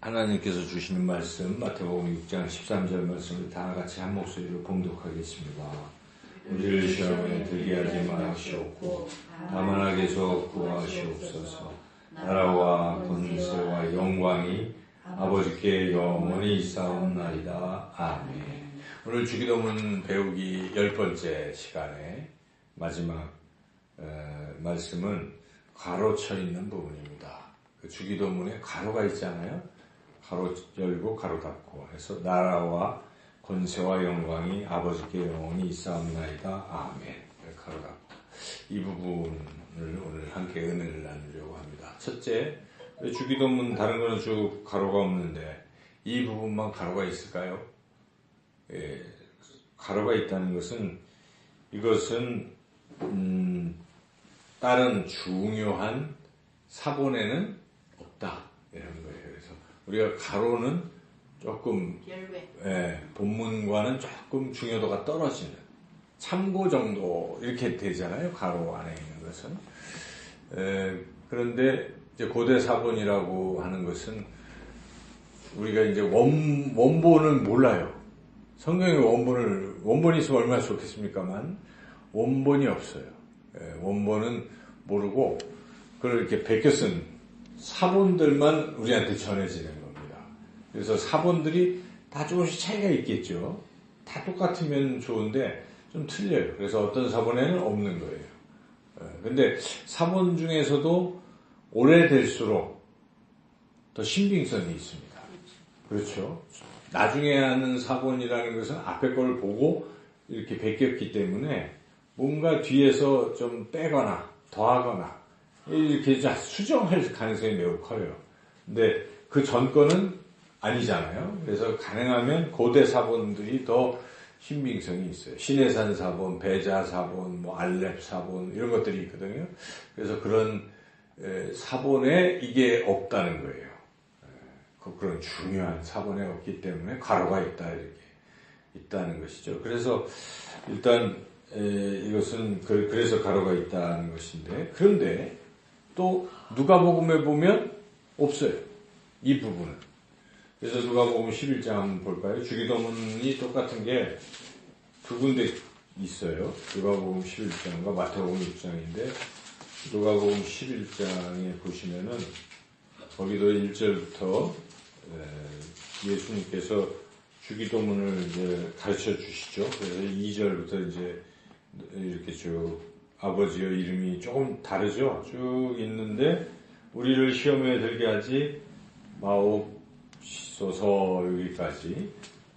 하나님께서 주시는 말씀 마태복음 6장 13절 말씀을 다 같이 한 목소리로 봉독하겠습니다. 우리를 시험에 들게 하지 마시옵고 다만 악에서 구하시옵소서. 나라와 권세와 영광이 아버지께 영원히 있사옵나이다. 아멘. 오늘 주기도문 배우기 10번째 시간에 마지막 말씀은 가로쳐 있는 부분입니다. 그 주기도문에 가로가 있잖아요. 가로 열고 가로 닫고 해서 나라와 권세와 영광이 아버지께 영원히 있사옵나이다. 아멘. 가로 닫고 이 부분을 오늘 함께 은혜를 나누려고 합니다. 첫째, 주기도문 다른 거는 쭉 가로가 없는데 이 부분만 가로가 있을까요? 가로가 있다는 것은 이것은 다른 중요한 사본에는 없다 이런 거예요. 그래서 우리가 가로는 조금 본문과는 조금 중요도가 떨어지는 참고 정도 이렇게 되잖아요. 가로 안에 있는 것은. 그런데 이제 고대 사본이라고 하는 것은 우리가 이제 원본을 몰라요. 성경의 원본이 있으면 얼마나 좋겠습니까만 원본이 없어요. 원본은 모르고 그걸 이렇게 베껴 쓴 사본들만 우리한테 전해지는 겁니다. 그래서 사본들이 다 조금씩 차이가 있겠죠. 다 똑같으면 좋은데 좀 틀려요. 그래서 어떤 사본에는 없는 거예요. 근데 사본 중에서도 오래될수록 더 신빙성이 있습니다. 그렇죠. 나중에 하는 사본이라는 것은 앞에 걸 보고 이렇게 베꼈기 때문에 뭔가 뒤에서 좀 빼거나 더하거나 이렇게 수정할 가능성이 매우 커요. 근데 그 전 거는 아니잖아요. 그래서 가능하면 고대 사본들이 더 신빙성이 있어요. 신해산 사본, 배자 사본, 뭐 알렙 사본 이런 것들이 있거든요. 그래서 그런 사본에 이게 없다는 거예요. 그런 중요한 사본에 없기 때문에 가로가 있다 이렇게 있다는 것이죠. 그래서 일단 이것은 그래서 가로가 있다는 것인데, 그런데 또 누가복음에 보면 없어요. 이 부분은. 그래서 누가복음 11장 한번 볼까요? 주기도문이 똑같은 게 두 군데 있어요. 누가복음 11장과 마태복음 6장인데 누가복음 11장에 보시면은 거기도 1절부터 예수님께서 주기도문을 이제 가르쳐 주시죠. 그래서 2절부터 이제 이렇게 쭉 아버지의 이름이 조금 다르죠. 쭉 있는데 우리를 시험에 들게 하지 마옵소서 여기까지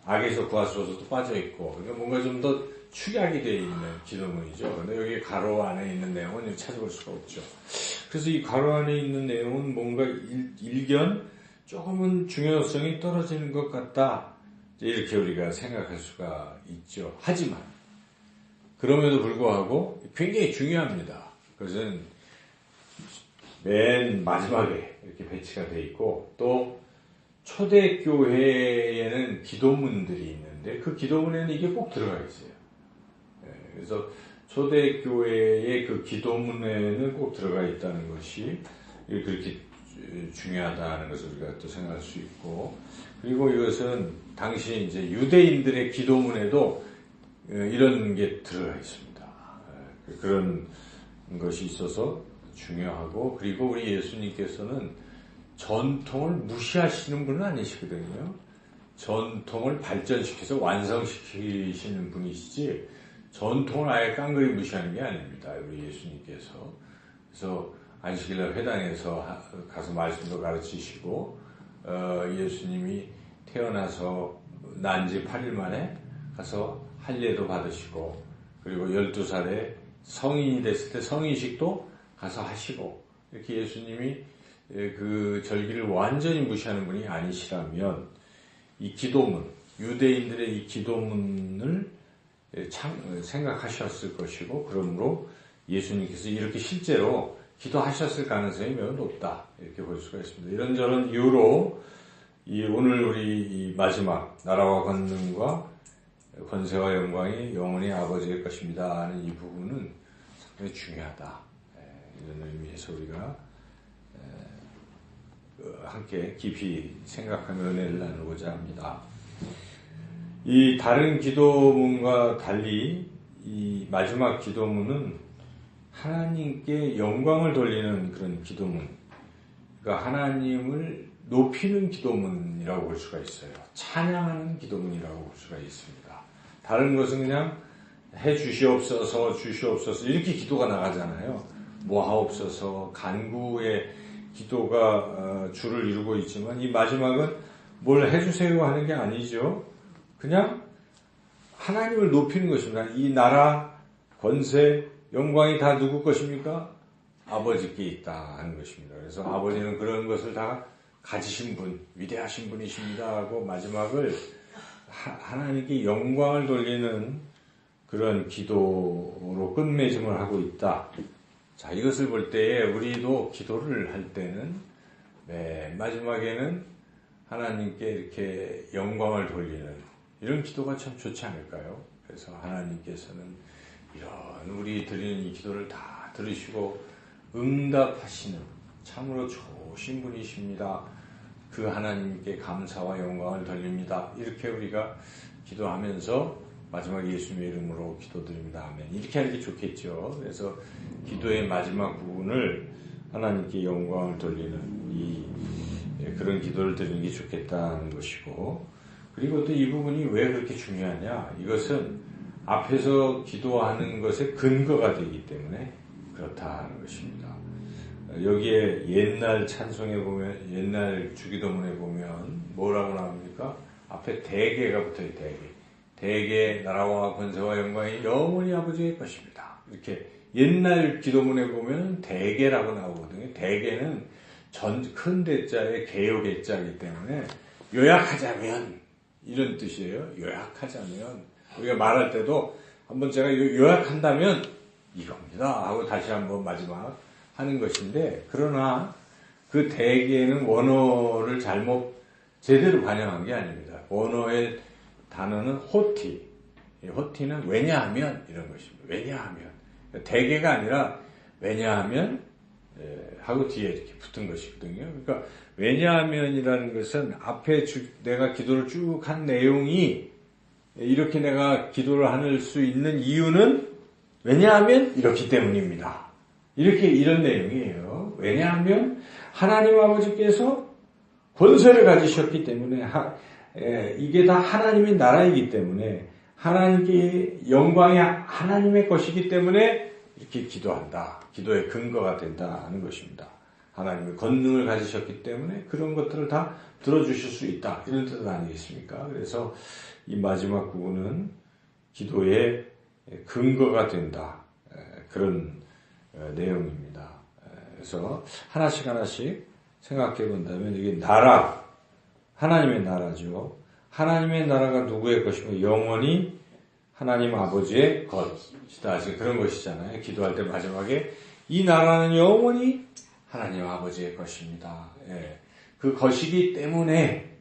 악에서 구하소서도 빠져 있고 그러니까 뭔가 좀 더 축약이 되어 있는 기도문이죠. 근데 여기 가로 안에 있는 내용은 찾아볼 수가 없죠. 그래서 이 가로 안에 있는 내용은 뭔가 일견 조금은 중요성이 떨어지는 것 같다. 이렇게 우리가 생각할 수가 있죠. 하지만 그럼에도 불구하고 굉장히 중요합니다. 그것은 맨 마지막에 이렇게 배치가 되어 있고 또 초대교회에는 기도문들이 있는데 그 기도문에는 이게 꼭 들어가 있어요. 그래서 초대교회의 그 기도문에는 꼭 들어가 있다는 것이 그렇게 중요하다는 것을 우리가 또 생각할 수 있고, 그리고 이것은 당시 이제 유대인들의 기도문에도 이런 게 들어가 있습니다. 그런 것이 있어서 중요하고, 그리고 우리 예수님께서는 전통을 무시하시는 분은 아니시거든요. 전통을 발전시켜서 완성시키시는 분이시지 전통을 아예 깡그리 무시하는 게 아닙니다. 우리 예수님께서. 그래서 안식일날 회당에서 가서 말씀도 가르치시고 예수님이 태어나서 난 지 8일 만에 가서 할례도 받으시고 그리고 12살에 성인이 됐을 때 성인식도 가서 하시고 이렇게 예수님이 그 절기를 완전히 무시하는 분이 아니시라면 이 기도문, 유대인들의 이 기도문을 생각하셨을 것이고 그러므로 예수님께서 이렇게 실제로 기도하셨을 가능성이 매우 높다 이렇게 볼 수가 있습니다. 이런저런 이유로 오늘 우리 이 마지막 나라와 권능과 권세와 영광이 영원히 아버지의 것입니다 하는 이 부분은 상당히 중요하다. 이런 의미에서 우리가 함께 깊이 생각하며 은혜를 나누고자 합니다. 이 다른 기도문과 달리 이 마지막 기도문은 하나님께 영광을 돌리는 그런 기도문, 그러니까 하나님을 높이는 기도문이라고 볼 수가 있어요. 찬양하는 기도문이라고 볼 수가 있습니다. 다른 것은 그냥 해 주시옵소서, 주시옵소서 이렇게 기도가 나가잖아요. 모하옵소서, 간구의 기도가 주를 이루고 있지만 이 마지막은 뭘 해주세요 하는 게 아니죠. 그냥 하나님을 높이는 것입니다. 이 나라, 권세, 영광이 다 누구 것입니까? 아버지께 있다 하는 것입니다. 그래서 아버지는 그런 것을 다 가지신 분, 위대하신 분이십니다 하고 마지막을 하나님께 영광을 돌리는 그런 기도로 끝맺음을 하고 있다. 자, 이것을 볼 때에 우리도 기도를 할 때는 맨 마지막에는 하나님께 이렇게 영광을 돌리는 이런 기도가 참 좋지 않을까요? 그래서 하나님께서는 이런 우리 드리는 이 기도를 다 들으시고 응답하시는 참으로 좋으신 분이십니다. 그 하나님께 감사와 영광을 돌립니다. 이렇게 우리가 기도하면서 마지막 예수님의 이름으로 기도드립니다. 아멘. 이렇게 하는 게 좋겠죠. 그래서 기도의 마지막 부분을 하나님께 영광을 돌리는 그런 기도를 드리는 게 좋겠다는 것이고, 그리고 또 이 부분이 왜 그렇게 중요하냐? 이것은 앞에서 기도하는 것의 근거가 되기 때문에 그렇다는 것입니다. 여기에 옛날 찬송에 보면, 옛날 주기도문에 보면 뭐라고 나옵니까? 앞에 대개가 붙어요. 대개 나라와 권세와 영광이 영원히 아버지의 것입니다. 이렇게 옛날 기도문에 보면 대개라고 나오거든요. 대개는 큰 대자에 개요개 자이기 때문에 요약하자면 이런 뜻이에요. 요약하자면 우리가 말할 때도 한번 제가 요약한다면 이겁니다 하고 다시 한번 마지막 하는 것인데, 그러나 그 대개는 원어를 잘못 제대로 반영한 게 아닙니다. 원어의 단어는 호티. 호티는 왜냐하면 이런 것입니다. 왜냐하면. 대개가 아니라 왜냐하면 하고 뒤에 이렇게 붙은 것이거든요. 그러니까 왜냐하면이라는 것은 앞에 내가 기도를 쭉 한 내용이 이렇게 내가 기도를 할 수 있는 이유는 왜냐하면 이렇기 때문입니다. 이런 내용이에요. 왜냐하면 하나님 아버지께서 권세를 가지셨기 때문에 이게 다 하나님의 나라이기 때문에 하나님께 영광이 하나님의 것이기 때문에 이렇게 기도한다. 기도의 근거가 된다 하는 것입니다. 하나님의 권능을 가지셨기 때문에 그런 것들을 다 들어주실 수 있다. 이런 뜻 아니겠습니까? 그래서 이 마지막 부분은 기도의 근거가 된다. 그런 내용입니다. 그래서 하나씩 생각해 본다면 이게 나라, 하나님의 나라죠. 하나님의 나라가 누구의 것이고 영원히 하나님 아버지의 것이다. 그런 것이잖아요. 기도할 때 마지막에 이 나라는 영원히 하나님 아버지의 것입니다. 그 것이기 때문에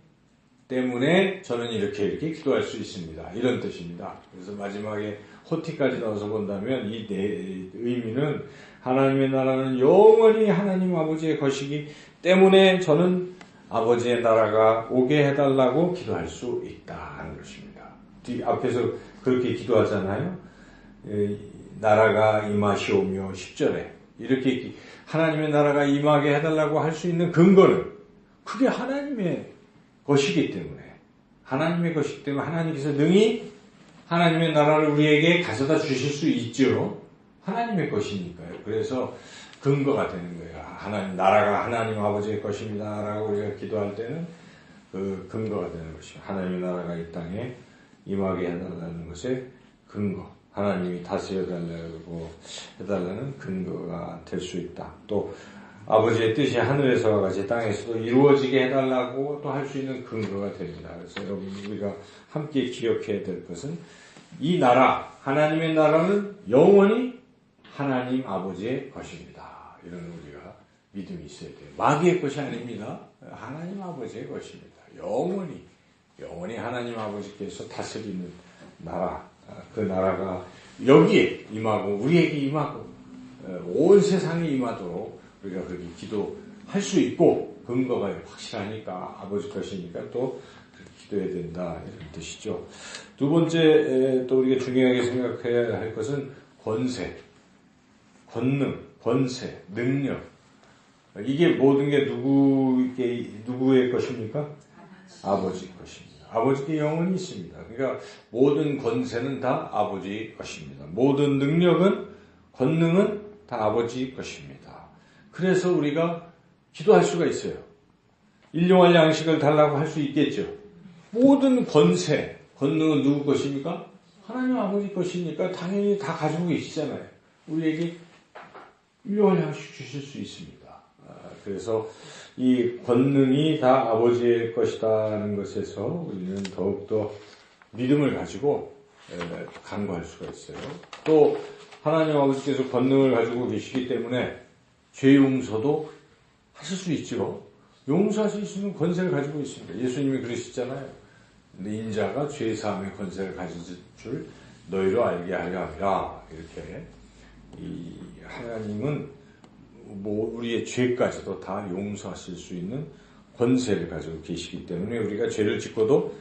저는 이렇게 기도할 수 있습니다. 이런 뜻입니다. 그래서 마지막에 호티까지 넣어서 본다면 이 의미는 하나님의 나라는 영원히 하나님 아버지의 것이기 때문에 저는 아버지의 나라가 오게 해달라고 기도할 수 있다 하는 것입니다. 앞에서 그렇게 기도하잖아요. 나라가 임하시오며 10절에 이렇게 하나님의 나라가 임하게 해달라고 할 수 있는 근거는 그게 하나님의 것이기 때문에 하나님께서 능히 하나님의 나라를 우리에게 가져다 주실 수 있죠. 하나님의 것이니까요. 그래서 근거가 되는 거예요. 나라가 하나님 아버지의 것입니다 라고 우리가 기도할 때는 그 근거가 되는 것입니다. 하나님의 나라가 이 땅에 임하게 해달라는 것의 근거, 하나님이 다스려달라고 해달라는 근거가 될 수 있다. 또 아버지의 뜻이 하늘에서와 같이 땅에서도 이루어지게 해달라고 또 할 수 있는 근거가 됩니다. 그래서 여러분 우리가 함께 기억해야 될 것은 이 나라, 하나님의 나라는 영원히 하나님 아버지의 것입니다. 이런 우리가 믿음이 있어야 돼요. 마귀의 것이 아닙니다. 하나님 아버지의 것입니다. 영원히 하나님 아버지께서 다스리는 나라, 그 나라가 여기에 임하고 우리에게 임하고 온 세상에 임하도록 우리가 그렇게 기도할 수 있고, 근거가 확실하니까 아버지 것이니까 또 그렇게 기도해야 된다 이런 뜻이죠. 두 번째 또 우리가 중요하게 생각해야 할 것은 권세, 권능, 권세, 능력. 이게 모든 게 누구의 것입니까? 아버지 것입니다. 아버지께 영원히 있습니다. 그러니까 모든 권세는 다 아버지 것입니다. 모든 능력은, 권능은 다 아버지 것입니다. 그래서 우리가 기도할 수가 있어요. 일용할 양식을 달라고 할 수 있겠죠. 모든 권세, 권능은 누구 것입니까? 하나님 아버지 것이니까 당연히 다 가지고 계시잖아요. 우리에게 일용할 양식 주실 수 있습니다. 그래서 이 권능이 다 아버지의 것이라는 것에서 우리는 더욱더 믿음을 가지고 간구할 수가 있어요. 또 하나님 아버지께서 권능을 가지고 계시기 때문에 죄 용서도 하실 수 있죠. 용서하실 수 있는 권세를 가지고 있습니다. 예수님이 그러시잖아요. 인자가 죄 사함의 권세를 가질 줄 너희로 알게 하려 함이라. 이렇게 이 하나님은 우리의 죄까지도 다 용서하실 수 있는 권세를 가지고 계시기 때문에 우리가 죄를 짓고도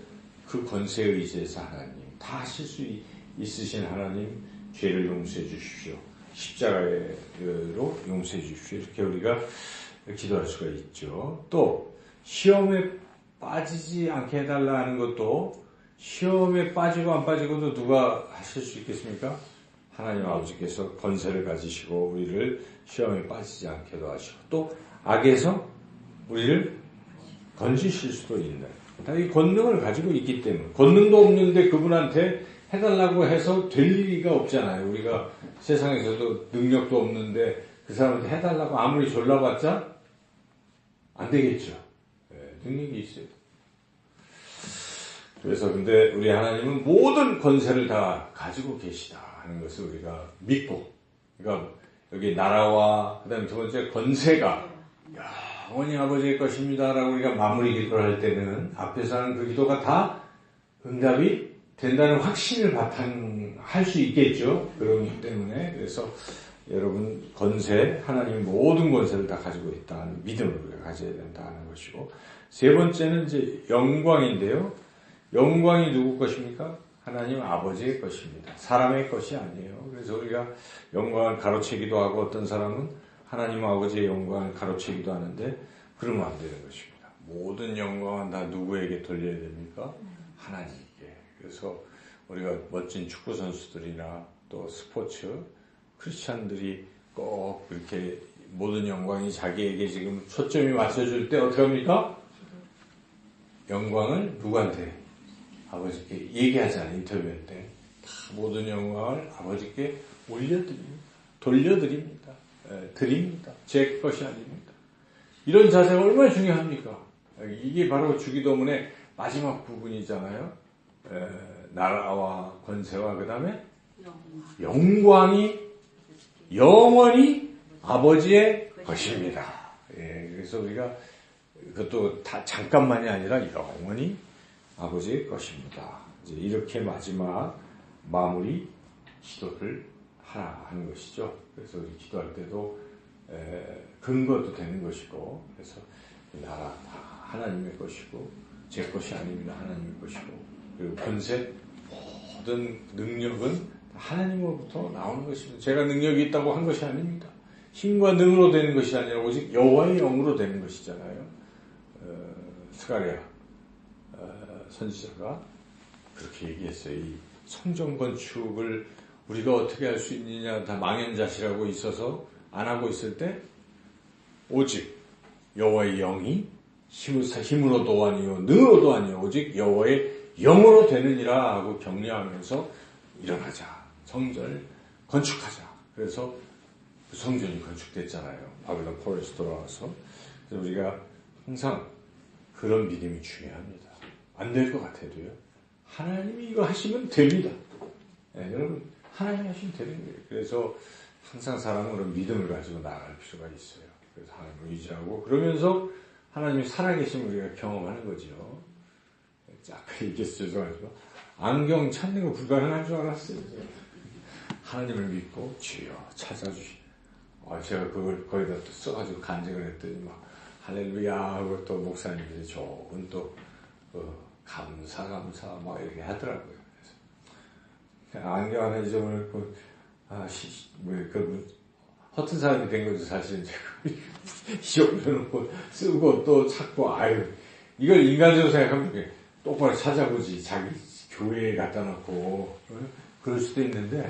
그 권세에 의지해서 하나님 다 하실 수 있으신 하나님 죄를 용서해 주십시오. 십자가로 용서해 주십시오. 이렇게 우리가 기도할 수가 있죠. 또 시험에 빠지지 않게 해달라 하는 것도 시험에 빠지고 안 빠지고도 누가 하실 수 있겠습니까? 하나님 아버지께서 권세를 가지시고 우리를 시험에 빠지지 않게도 하시고 또 악에서 우리를 건지실 수도 있는 이 권능을 가지고 있기 때문에 권능도 없는데 그분한테 해달라고 해서 될 리가 없잖아요. 우리가 세상에서도 능력도 없는데 그 사람한테 해달라고 아무리 졸라봤자 안 되겠죠. 네, 능력이 있어요. 그래서 근데 우리 하나님은 모든 권세를 다 가지고 계시다 하는 것을 우리가 믿고, 그러니까 여기 나라와 그다음에 두 번째 권세가 영원히 아버지의 것입니다라고 우리가 마무리 기도를 할 때는 앞에서 하는 그 기도가 다 응답이 된다는 확신을 바탕할 수 있겠죠. 그렇기 때문에 그래서 여러분 권세, 하나님의 모든 권세를 다 가지고 있다는 믿음을 우리가 가져야 된다는 것이고, 세 번째는 이제 영광인데요. 영광이 누구 것입니까? 하나님 아버지의 것입니다. 사람의 것이 아니에요. 그래서 우리가 영광을 가로채기도 하고 어떤 사람은 하나님 아버지의 영광을 가로채기도 하는데 그러면 안 되는 것입니다. 모든 영광은 다 누구에게 돌려야 됩니까? 하나님께. 그래서 우리가 멋진 축구 선수들이나 또 스포츠 크리스찬들이 꼭 이렇게 모든 영광이 자기에게 지금 초점이 맞춰줄 때 어떻게 합니까? 영광을 누구한테? 아버지께 얘기하잖아요. 인터뷰할 때. 다 모든 영광을 아버지께 돌려드립니다. 드립니다. 제 것이 아닙니다. 이런 자세가 얼마나 중요합니까? 이게 바로 주기도문의 마지막 부분이잖아요. 나라와 권세와 그 다음에 영광이 영원히 아버지의 것입니다. 그래서 우리가 그것도 다 잠깐만이 아니라 영원히 아버지의 것입니다. 이제 이렇게 마지막 마무리 기도를 하라 하는 것이죠. 그래서 우리 기도할 때도 근거도 되는 것이고, 그래서 나라 다 하나님의 것이고 제 것이 아닙니다. 하나님의 것이고, 그리고 권세 모든 능력은 하나님으로부터 나오는 것입니다. 제가 능력이 있다고 한 것이 아닙니다. 힘과 능으로 되는 것이 아니라 오직 여호와의 영으로 되는 것이잖아요. 스가랴 선지자가 그렇게 얘기했어요. 이 성전 건축을 우리가 어떻게 할 수 있느냐, 다 망연자실하고 있어서 안 하고 있을 때 오직 여호와의 영이 힘으로도 아니요 능으로도 아니요 오직 여호와의 영으로 되느니라 하고 격려하면서 일어나자, 성전을 건축하자. 그래서 그 성전이 건축됐잖아요. 바벨론 포로에서 돌아와서. 그래서 우리가 항상 그런 믿음이 중요합니다. 안 될 것 같아도요, 하나님이 이거 하시면 됩니다. 여러분, 하나님이 하시면 되는 거예요. 그래서 항상 사람은 그런 믿음을 가지고 나아갈 필요가 있어요. 그래서 하나님을 의지하고 그러면서 하나님이 살아계심을 우리가 경험하는 거죠. 아까 얘기했어요. 죄송하지만 안경 찾는 거 불가능한 줄 알았어요. 하나님을 믿고 주여 찾아주시. 제가 그걸 거기다 또 써가지고 간증을 했더니 막 할렐루야 하고 또 목사님들이 좋은 또 감사 막 이렇게 하더라고요. 그래서 안경 하나 잊어버렸고 허튼 사람이 된 거죠 사실은. 잊어버려놓고 쓰고 또 찾고 이걸 인간적으로 생각하면 똑바로 찾아보지. 자기 교회에 갖다 놓고 그럴 수도 있는데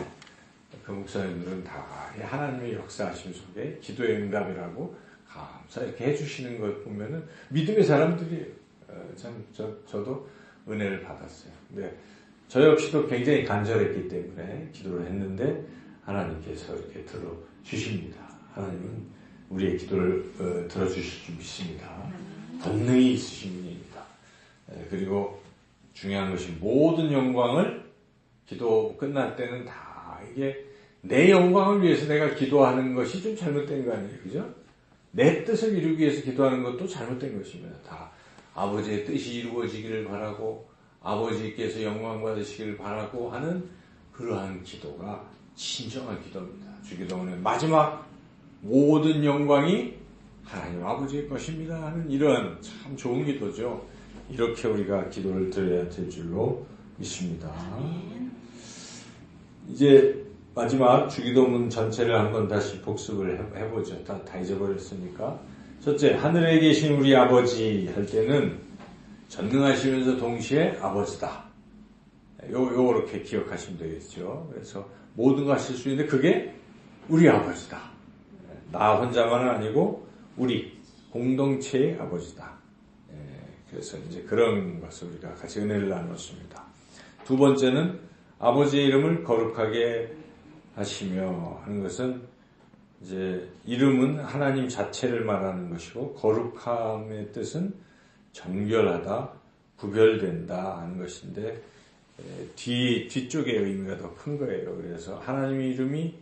그 목사님들은 다 하나님의 역사하심 속에 기도의 응답이라고 감사 이렇게 해주시는 걸 보면은 믿음의 사람들이 참 저도 은혜를 받았어요. 근데 저 역시도 굉장히 간절했기 때문에 기도를 했는데 하나님께서 이렇게 들어주십니다. 하나님은 우리의 기도를 들어주실 줄 믿습니다. 권능이 있으신 분입니다. 그리고 중요한 것이 모든 영광을 기도 끝날 때는 다 이게 내 영광을 위해서 내가 기도하는 것이 좀 잘못된 거 아니에요? 그죠? 내 뜻을 이루기 위해서 기도하는 것도 잘못된 것입니다. 다 아버지의 뜻이 이루어지기를 바라고 아버지께서 영광 받으시기를 바라고 하는 그러한 기도가 진정한 기도입니다. 주기도문의 마지막 모든 영광이 하나님 아버지의 것입니다 하는 이런 참 좋은 기도죠. 이렇게 우리가 기도를 드려야 될 줄로 믿습니다. 이제 마지막 주기도문 전체를 한번 다시 복습을 해보죠. 다 잊어버렸으니까. 첫째, 하늘에 계신 우리 아버지 할 때는 전능하시면서 동시에 아버지다. 요렇게 기억하시면 되겠죠. 그래서 모든 걸 하실 수 있는데 그게 우리 아버지다. 나 혼자만은 아니고 우리 공동체의 아버지다. 그래서 이제 그런 것을 우리가 같이 은혜를 나눴습니다. 두 번째는 아버지의 이름을 거룩하게 하시며 하는 것은 이제 이름은 하나님 자체를 말하는 것이고 거룩함의 뜻은 정결하다, 구별된다 하는 것인데 뒤쪽의 의미가 더 큰 거예요. 그래서 하나님의 이름이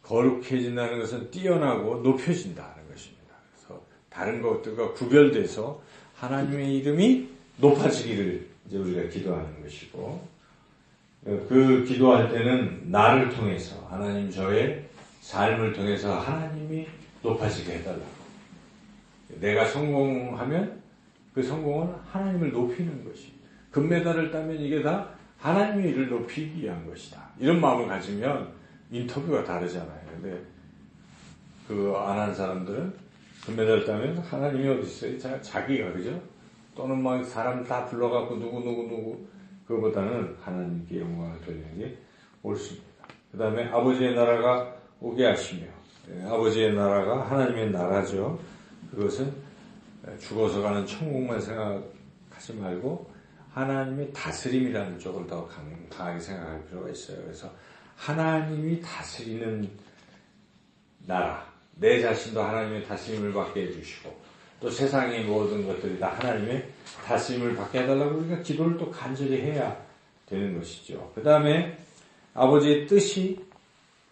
거룩해진다는 것은 뛰어나고 높여진다는 것입니다. 그래서 다른 것들과 구별돼서 하나님의 이름이 높아지기를 이제 우리가 기도하는 것이고 그 기도할 때는 나를 통해서 하나님 저의 삶을 통해서 하나님이 높아지게 해달라고. 내가 성공하면 그 성공은 하나님을 높이는 것이. 금메달을 따면 이게 다 하나님의 일을 높이기 위한 것이다. 이런 마음을 가지면 인터뷰가 다르잖아요. 근데 그 안 한 사람들은 금메달을 따면 하나님이 어디 있어요? 자기가 그죠? 또는 막 사람 다 불러갖고 누구 그거보다는 하나님께 영광을 돌리는 게 옳습니다. 그 다음에 아버지의 나라가 오게 하시며 아버지의 나라가 하나님의 나라죠. 그것은 죽어서 가는 천국만 생각하지 말고 하나님의 다스림이라는 쪽을 더 강하게 생각할 필요가 있어요. 그래서 하나님이 다스리는 나라, 내 자신도 하나님의 다스림을 받게 해주시고 또 세상의 모든 것들이 다 하나님의 다스림을 받게 해달라고 우리가 기도를 또 간절히 해야 되는 것이죠. 그 다음에 아버지의 뜻이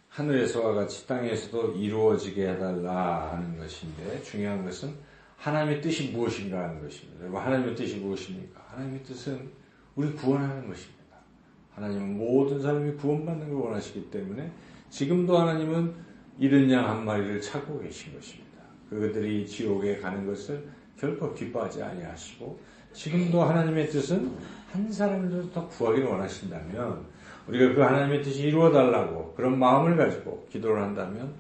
하늘에서와 같이 땅에서도 이루어지게 해달라 하는 것인데 중요한 것은 하나님의 뜻이 무엇인가 하는 것입니다. 하나님의 뜻이 무엇입니까? 하나님의 뜻은 우리 구원하는 것입니다. 하나님은 모든 사람이 구원받는 걸 원하시기 때문에 지금도 하나님은 잃은 양 한 마리를 찾고 계신 것입니다. 그들이 지옥에 가는 것을 결코 기뻐하지 아니하시고 지금도 하나님의 뜻은 한 사람을 더 구하기를 원하신다면 우리가 그 하나님의 뜻이 이루어달라고 그런 마음을 가지고 기도를 한다면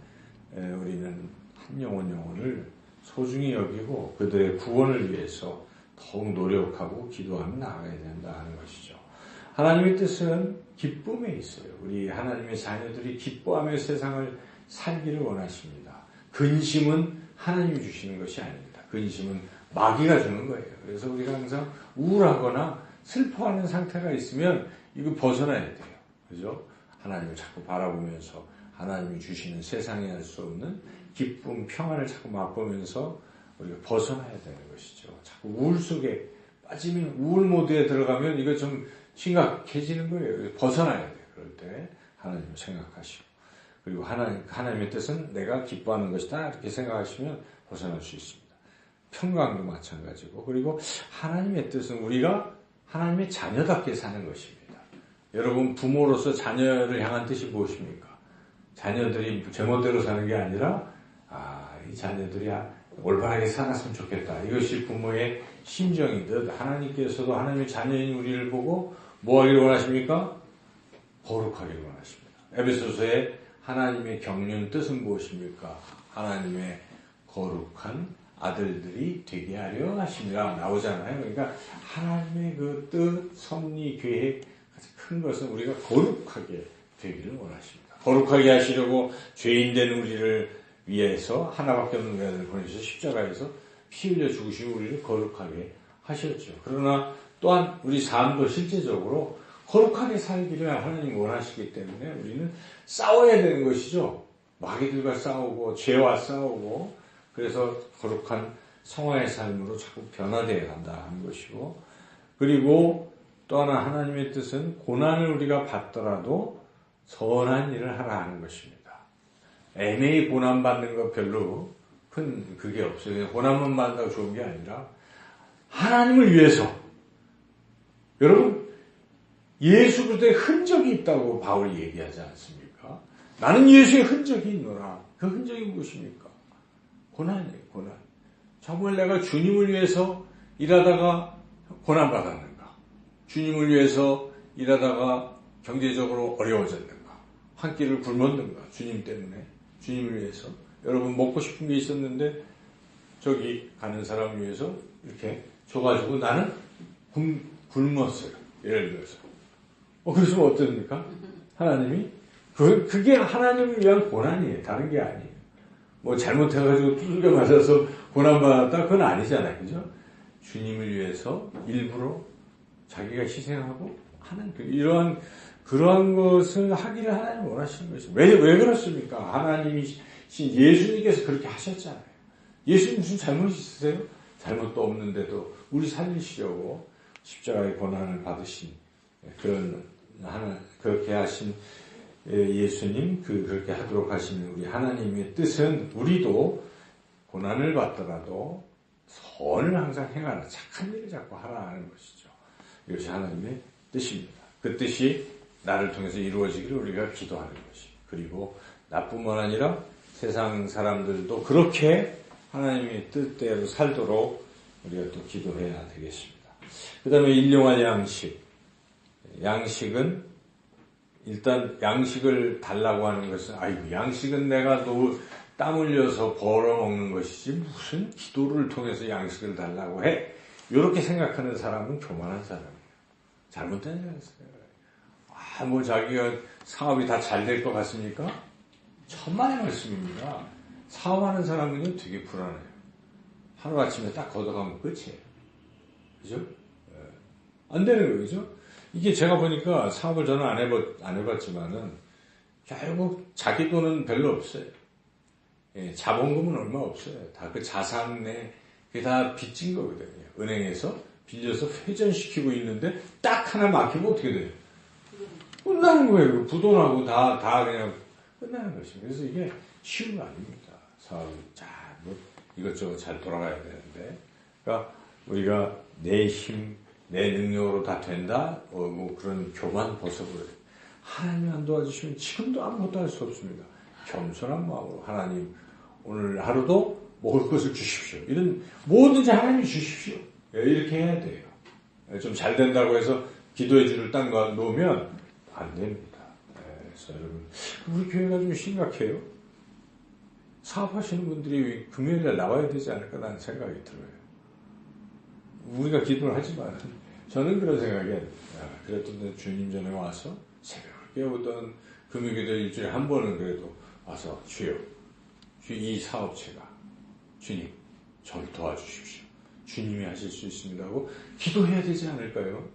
우리는 한 영혼을 소중히 여기고 그들의 구원을 위해서 더욱 노력하고 기도하며 나아가야 된다 하는 것이죠. 하나님의 뜻은 기쁨에 있어요. 우리 하나님의 자녀들이 기뻐하며 세상을 살기를 원하십니다. 근심은 하나님이 주시는 것이 아닙니다. 근심은 마귀가 주는 거예요. 그래서 우리가 항상 우울하거나 슬퍼하는 상태가 있으면 이거 벗어나야 돼요. 그죠? 하나님을 자꾸 바라보면서 하나님이 주시는 세상에 할 수 없는 기쁨, 평안을 자꾸 맛보면서 우리가 벗어나야 되는 것이죠. 자꾸 우울 속에 빠지면 우울 모드에 들어가면 이거 좀 심각해지는 거예요. 벗어나야 돼요. 그럴 때 하나님을 생각하시고 그리고 하나님의 뜻은 내가 기뻐하는 것이다 이렇게 생각하시면 벗어날 수 있습니다. 평강도 마찬가지고 그리고 하나님의 뜻은 우리가 하나님의 자녀답게 사는 것입니다. 여러분 부모로서 자녀를 향한 뜻이 무엇입니까? 자녀들이 제멋대로 사는 게 아니라 이 자녀들이 올바르게 살았으면 좋겠다. 이것이 부모의 심정이듯 하나님께서도 하나님의 자녀인 우리를 보고 뭐 하기를 원하십니까? 거룩하기를 원하십니다. 에베소서에 하나님의 경륜 뜻은 무엇입니까? 하나님의 거룩한 아들들이 되게 하려 하심이라 나오잖아요. 그러니까 하나님의 그 뜻, 섭리, 계획 큰 것은 우리가 거룩하게 되기를 원하십니다. 거룩하게 하시려고 죄인된 우리를 위해서 하나밖에 없는 아들을 보내셔서 십자가에서 피 흘려 죽으시고 우리를 거룩하게 하셨죠. 그러나 또한 우리 삶도 실제적으로 거룩하게 살기를 하나님 원하시기 때문에 우리는 싸워야 되는 것이죠. 마귀들과 싸우고 죄와 싸우고 그래서 거룩한 성화의 삶으로 자꾸 변화되어야 한다 하는 것이고 그리고 또 하나 하나님의 뜻은 고난을 우리가 받더라도 선한 일을 하라 하는 것입니다. 애매히 고난받는 거 별로 큰 그게 없어요. 고난만 받는다고 좋은 게 아니라 하나님을 위해서 여러분 예수 그리스도의 흔적이 있다고 바울이 얘기하지 않습니까? 나는 예수의 흔적이 있노라. 그 흔적이 무엇입니까? 고난이에요. 고난. 정말 내가 주님을 위해서 일하다가 고난받았는가? 주님을 위해서 일하다가 경제적으로 어려워졌는가? 한 끼를 굶었는가? 주님 때문에. 주님을 위해서. 여러분 먹고 싶은 게 있었는데 저기 가는 사람을 위해서 이렇게 줘가지고 나는 굶었어요. 예를 들어서. 그래서 어떻습니까? 하나님이? 그게 하나님을 위한 고난이에요. 다른 게 아니에요. 뭐 잘못해가지고 두들겨 맞아서 고난받았다? 그건 아니잖아요. 그죠? 주님을 위해서 일부러 자기가 희생하고 하는 그러한 것을 하기를 하나님 원하시는 것이죠. 왜 그렇습니까? 하나님이신 예수님께서 그렇게 하셨잖아요. 예수님 무슨 잘못이 있으세요? 잘못도 없는데도 우리 살리시려고 십자가의 고난을 받으신 그렇게 하신 예수님, 그렇게 하도록 하시는 우리 하나님의 뜻은 우리도 고난을 받더라도 선을 항상 행하라. 착한 일을 자꾸 하라 하는 것이죠. 이것이 하나님의 뜻입니다. 그 뜻이 나를 통해서 이루어지기를 우리가 기도하는 것이. 그리고 나뿐만 아니라 세상 사람들도 그렇게 하나님의 뜻대로 살도록 우리가 또 기도해야 되겠습니다. 그 다음에 일용할 양식. 양식은 일단 양식을 달라고 하는 것은 아이고 양식은 내가 땀 흘려서 벌어먹는 것이지 무슨 기도를 통해서 양식을 달라고 해. 이렇게 생각하는 사람은 교만한 사람이에요. 잘못된 사람이에요. 뭐 자기가 사업이 다 잘 될 것 같습니까? 천만의 말씀입니다. 사업하는 사람은요 되게 불안해요. 하루아침에 딱 걷어가면 끝이에요. 그죠? 안 되는 거예요. 그죠? 이게 제가 보니까 사업을 저는 안 해봤지만은 결국 자기 돈은 별로 없어요. 자본금은 얼마 없어요. 다 그 자산에 그게 다 빚진 거거든요. 은행에서 빌려서 회전시키고 있는데 딱 하나 막히면 어떻게 돼요? 끝나는 거예요. 부도나고 다 그냥 끝나는 것입니다. 그래서 이게 쉬운 거 아닙니다. 사업이 뭐 이것저것 잘 돌아가야 되는데. 그러니까 우리가 내 힘, 내 능력으로 다 된다? 뭐 그런 교만 벗어버려요. 하나님 안 도와주시면 지금도 아무것도 할 수 없습니다. 겸손한 마음으로 하나님 오늘 하루도 먹을 것을 주십시오. 이런 뭐든지 하나님 주십시오. 이렇게 해야 돼요. 좀 잘 된다고 해서 기도의 줄을 딱 놓으면 안 됩니다. 그래서 여러분 우리 교회가 좀 심각해요. 사업하시는 분들이 금요일날 나와야 되지 않을까라는 생각이 들어요. 우리가 기도를 하지만 저는 그런 생각이 그랬던 주님 전에 와서 새벽을 깨우던 금요기도 일주일에 한 번은 그래도 와서 주여 이 사업체가 주님 저를 도와주십시오. 주님이 하실 수 있습니다 하고 기도해야 되지 않을까요?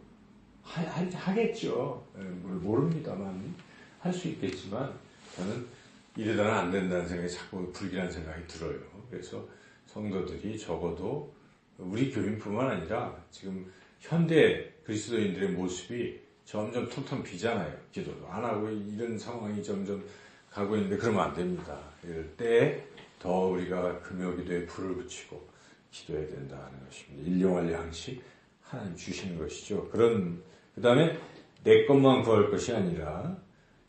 하겠죠. 모릅니다만 할 수 있겠지만 저는 이러다는 안 된다는 생각이 자꾸 불길한 생각이 들어요. 그래서 성도들이 적어도 우리 교인뿐만 아니라 지금 현대 그리스도인들의 모습이 점점 텅텅 비잖아요. 기도도 안 하고 이런 상황이 점점 가고 있는데 그러면 안 됩니다. 이럴 때 더 우리가 금요기도에 불을 붙이고 기도해야 된다는 것입니다. 일용할 양식 하나님 주시는 것이죠. 그 다음에 내 것만 구할 것이 아니라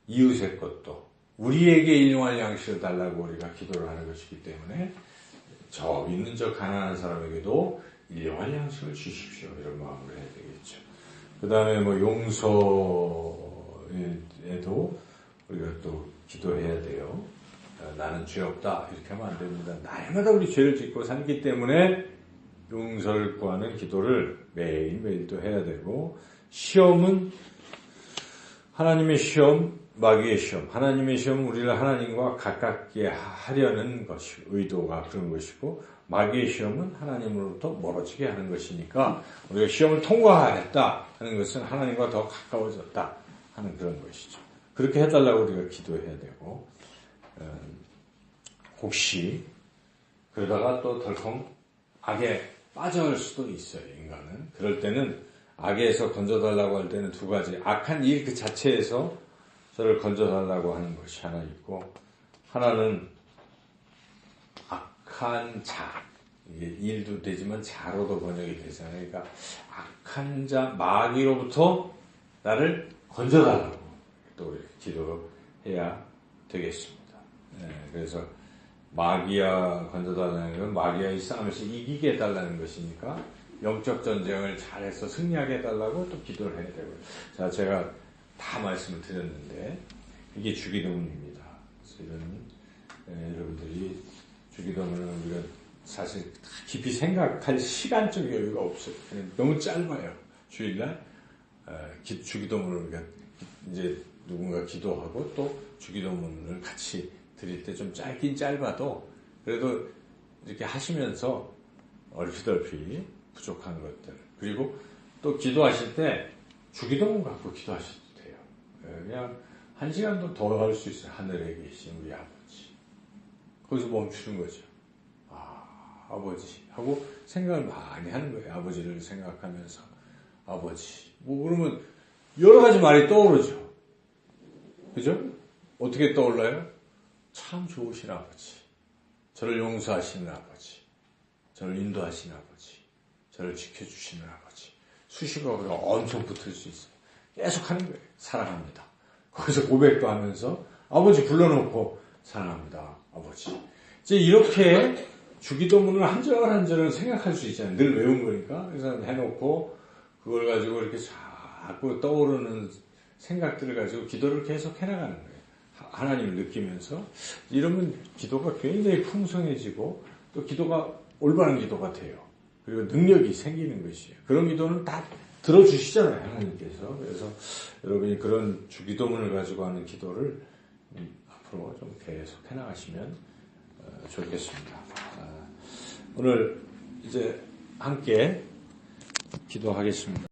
이웃의 것도 우리에게 일용할 양식을 달라고 우리가 기도를 하는 것이기 때문에 저 있는 저 가난한 사람에게도 일용할 양식을 주십시오. 이런 마음으로 해야 되겠죠. 그 다음에 뭐 용서에도 우리가 또 기도해야 돼요. 나는 죄 없다 이렇게 하면 안 됩니다. 날마다 우리 죄를 짓고 살기 때문에 용서를 구하는 기도를 매일매일 또 해야 되고, 시험은 하나님의 시험, 마귀의 시험. 하나님의 시험은 우리를 하나님과 가깝게 하려는 것이 의도가 그런 것이고, 마귀의 시험은 하나님으로부터 멀어지게 하는 것이니까 우리가 시험을 통과했다 하는 것은 하나님과 더 가까워졌다 하는 그런 것이죠. 그렇게 해달라고 우리가 기도해야 되고, 혹시 그러다가 또 덜컹 악에 빠져갈 수도 있어요, 인간은. 그럴 때는 악에서 건져달라고 할 때는 두 가지. 악한 일 그 자체에서 저를 건져달라고 하는 것이 하나 있고, 하나는 악한 자. 이게 일도 되지만 자로도 번역이 되잖아요. 그러니까 악한 자, 마귀로부터 나를 건져달라고 또 기도를 해야 되겠습니다. 그래서 마귀야 건져달라는 건 마귀와의 싸움에서 이기게 해달라는 것이니까 영적 전쟁을 잘해서 승리하게 해달라고 또 기도를 해야 되고요. 자, 제가 다 말씀을 드렸는데 이게 주기도문입니다. 그래서 이런 여러분들이 주기도문은 우리가 사실 깊이 생각할 시간적 여유가 없어요. 너무 짧아요. 주일날 주기도문을 우리가 이제 누군가 기도하고 또 주기도문을 같이 드릴 때 좀 짧긴 짧아도 그래도 이렇게 하시면서 얼핏얼핏 부족한 것들, 그리고 또 기도하실 때 주기도문 갖고 기도하셔도 돼요. 그냥 1시간도 더 할 수 있어요. 하늘에 계신 우리 아버지. 거기서 멈추는 거죠. 아버지 하고 생각을 많이 하는 거예요. 아버지를 생각하면서 아버지. 뭐 그러면 여러 가지 말이 떠오르죠. 그죠? 어떻게 떠올라요? 참 좋으신 아버지, 저를 용서하시는 아버지, 저를 인도하시는 아버지, 저를 지켜주시는 아버지. 수식어가 엄청 붙을 수 있어요. 계속 하는 거예요. 사랑합니다. 거기서 고백도 하면서 아버지 불러놓고 사랑합니다, 아버지. 이제 이렇게 주기도문을 한 절 한 절은 생각할 수 있잖아요. 늘 외운 거니까. 그래서 해놓고 그걸 가지고 이렇게 자꾸 떠오르는 생각들을 가지고 기도를 계속 해나가는 거예요. 하나님을 느끼면서. 이러면 기도가 굉장히 풍성해지고 또 기도가 올바른 기도가 돼요. 그리고 능력이 생기는 것이에요. 그런 기도는 다 들어주시잖아요, 하나님께서. 그래서 여러분이 그런 주기도문을 가지고 하는 기도를 앞으로 좀 계속 해나가시면 좋겠습니다. 오늘 이제 함께 기도하겠습니다.